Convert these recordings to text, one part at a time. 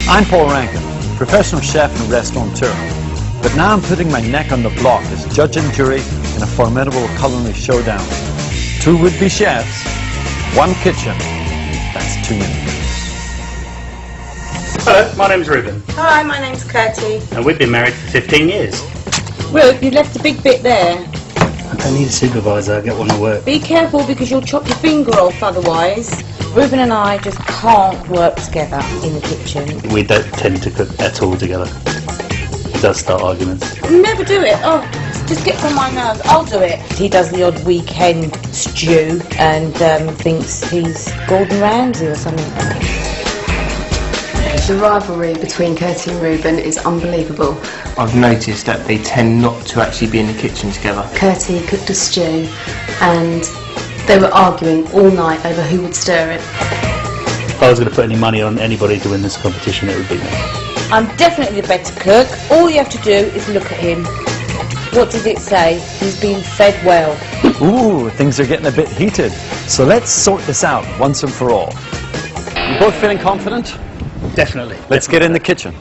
I'm Paul Rankin, professional chef and restaurateur. But now I'm putting my neck on the block as judge and jury in a formidable culinary showdown. 2 would-be chefs, 1 kitchen. That's too many. Hello, my name's Ruben. Hi, my name's Kirsty. And we've been married for 15 years. Rube, you left a big bit there. I don't need a supervisor, I get one to work. Be careful because you'll chop your finger off otherwise. Ruben and I just can't work together in the kitchen. We don't tend to cook at all together. It does start arguments. Never do it. Oh, just gets on my nerves. I'll do it. He does the odd weekend stew and thinks he's Gordon Ramsay or something. The rivalry between Kirsty and Ruben is unbelievable. I've noticed that they tend not to actually be in the kitchen together. Kirsty cooked a stew and they were arguing all night over who would stir it. If I was going to put any money on anybody to win this competition, it would be me. I'm definitely the better cook. All you have to do is look at him. What does it say? He's been fed well. Ooh, things are getting a bit heated. So let's sort this out once and for all. You both feeling confident? Definitely. Let's get in the kitchen.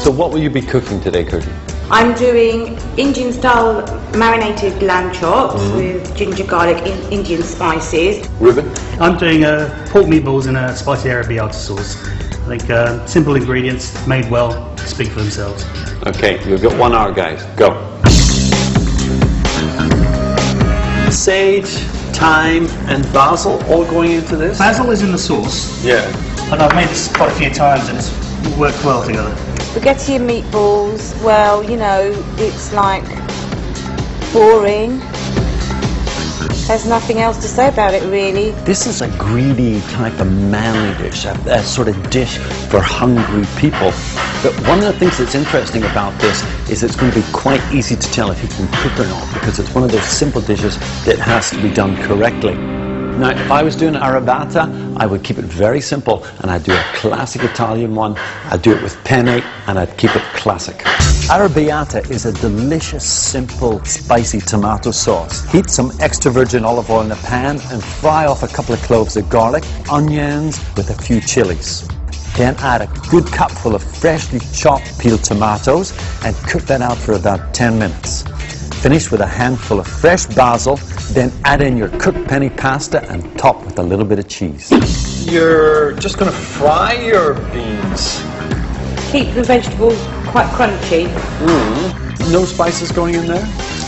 So what will you be cooking today, Kirsty? I'm doing Indian-style marinated lamb chops with ginger, garlic, Indian spices. Ruben? I'm doing pork meatballs in a spicy arrabbiata sauce. I think simple ingredients, made well, speak for themselves. Okay, you've got 1 hour, guys. Go. Sage, thyme, and basil all going into this? Basil is in the sauce, Yeah. and I've made this quite a few times and it's worked well together. Spaghetti and meatballs, well, you know, it's like boring. There's nothing else to say about it, really. This is a greedy type of manly dish, a sort of dish for hungry people. But one of the things that's interesting about this is it's going to be quite easy to tell if you can cook or not, because it's one of those simple dishes that has to be done correctly. Now, if I was doing arrabbiata, I would keep it very simple, and I'd do a classic Italian one. I'd do it with penne, and I'd keep it classic. Arrabbiata is a delicious, simple, spicy tomato sauce. Heat some extra virgin olive oil in a pan and fry off a couple of cloves of garlic, onions with a few chilies. Then add a good cupful of freshly chopped peeled tomatoes and cook that out for about 10 minutes. Finish with a handful of fresh basil, then add in your cooked penne pasta and top with a little bit of cheese. You're just going to fry your beans. Keep the vegetables quite crunchy. No spices going in there?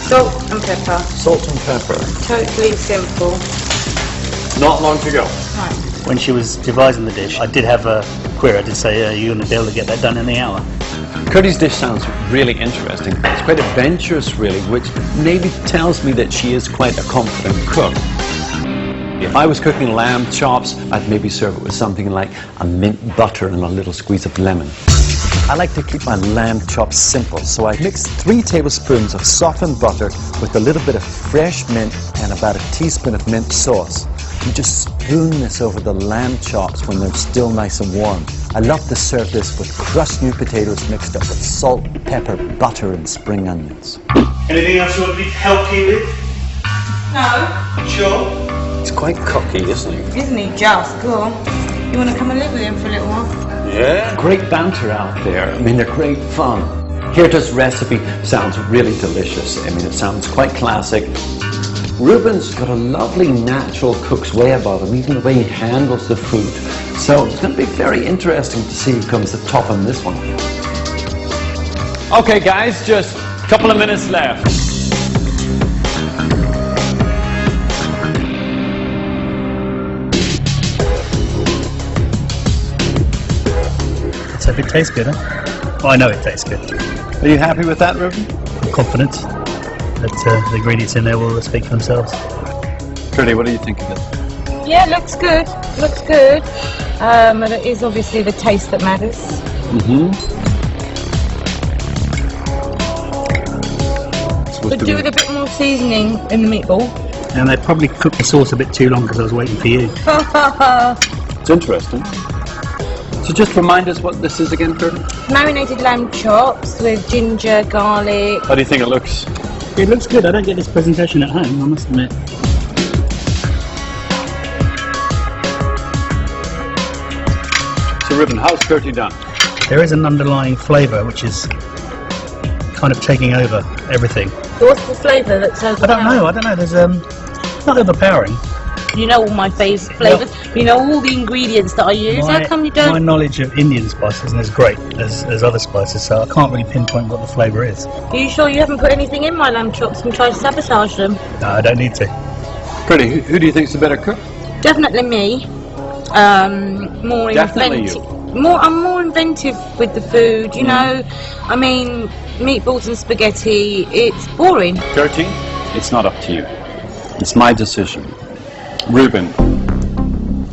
Salt and pepper. Salt and pepper. Totally simple. Not long to go. Right. When she was devising the dish, I did have a query. I did say, you're going to be able to get that done in the hour. Kirsty's dish sounds really interesting. It's quite adventurous, really, which maybe tells me that she is quite a confident cook. If I was cooking lamb chops, I'd maybe serve it with something like a mint butter and a little squeeze of lemon. I like to keep my lamb chops simple, so I mix 3 tablespoons of softened butter with a little bit of fresh mint and about a teaspoon of mint sauce. You just spoon this over the lamb chops when they're still nice and warm. I love to serve this with crushed new potatoes mixed up with salt, pepper, butter and spring onions. Anything else you want me to help you with? No. Sure. It's quite cocky, isn't he? Isn't he just? Go on. You want to come and live with him for a little while? Yeah. Great banter out there. I mean, they're great fun. Here, this recipe sounds really delicious. I mean, it sounds quite classic. Ruben's got a lovely natural cook's way about him, even the way he handles the food. So it's going to be very interesting to see who comes the top on this one. Okay, guys, just a couple of minutes left. Let's hope it tastes good, huh? Well, I know it tastes good. Are you happy with that, Ruben? I'm confident that the ingredients in there will speak for themselves. Kirsty, what do you think of it? Yeah, looks good. Looks good. And it is obviously the taste that matters. But do with a bit more seasoning in the meatball. And they probably cooked the sauce a bit too long because I was waiting for you. It's interesting. So just remind us what this is again, Kirsty? Marinated lamb chops with ginger, garlic. How do you think it looks? It looks good. I don't get this presentation at home, I must admit. So Ruben, how's Kirsty done? there is an underlying flavour which is kind of taking over everything. What's the flavour that's overpowering? I don't know. There's not overpowering. You know all my favourite flavours. You know all the ingredients that I use. How come you My don't? knowledge of Indian spices isn't as great as other spices, so I can't really pinpoint what the flavour is. Are you sure you haven't put anything in my lamb chops and tried to sabotage them? No, I don't need to. Pretty, who do you think's the better cook? Definitely me. More Definitely inventive. I'm more inventive with the food. You know, I mean, meatballs and spaghetti. It's boring. Gertie, it's not up to you. It's my decision. Ruben,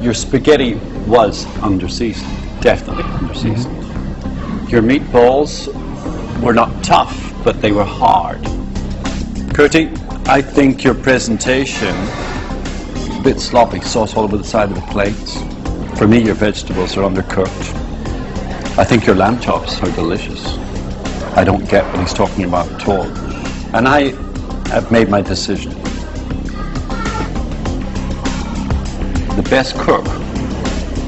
your spaghetti was under-seasoned. Definitely under-seasoned. Your meatballs were not tough, but they were hard. Gertie, I think your presentation, a bit sloppy, sauce all over the side of the plates. For me, your vegetables are undercooked. I think your lamb chops are delicious. I don't get what he's talking about at all. And I have made my decision. The best cook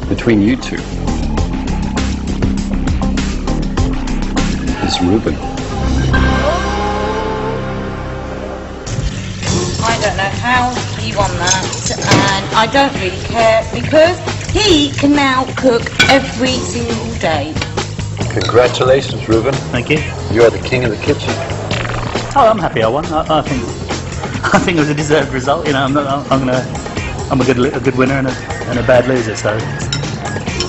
between you two is Ruben. I don't know how he won that, and I don't really care because he can now cook every single day. Congratulations, Ruben. Thank you. You are the king of the kitchen. Oh, I'm happy I won. I think it was a deserved result. You know, I'm a good winner and a bad loser. So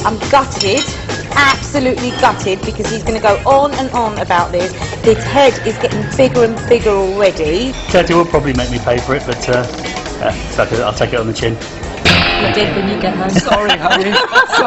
I'm gutted, absolutely gutted, because he's going to go on and on about this. His head is getting bigger and bigger already. Katie will probably make me pay for it, but I'll take it on the chin. You did when you get home. Sorry, honey.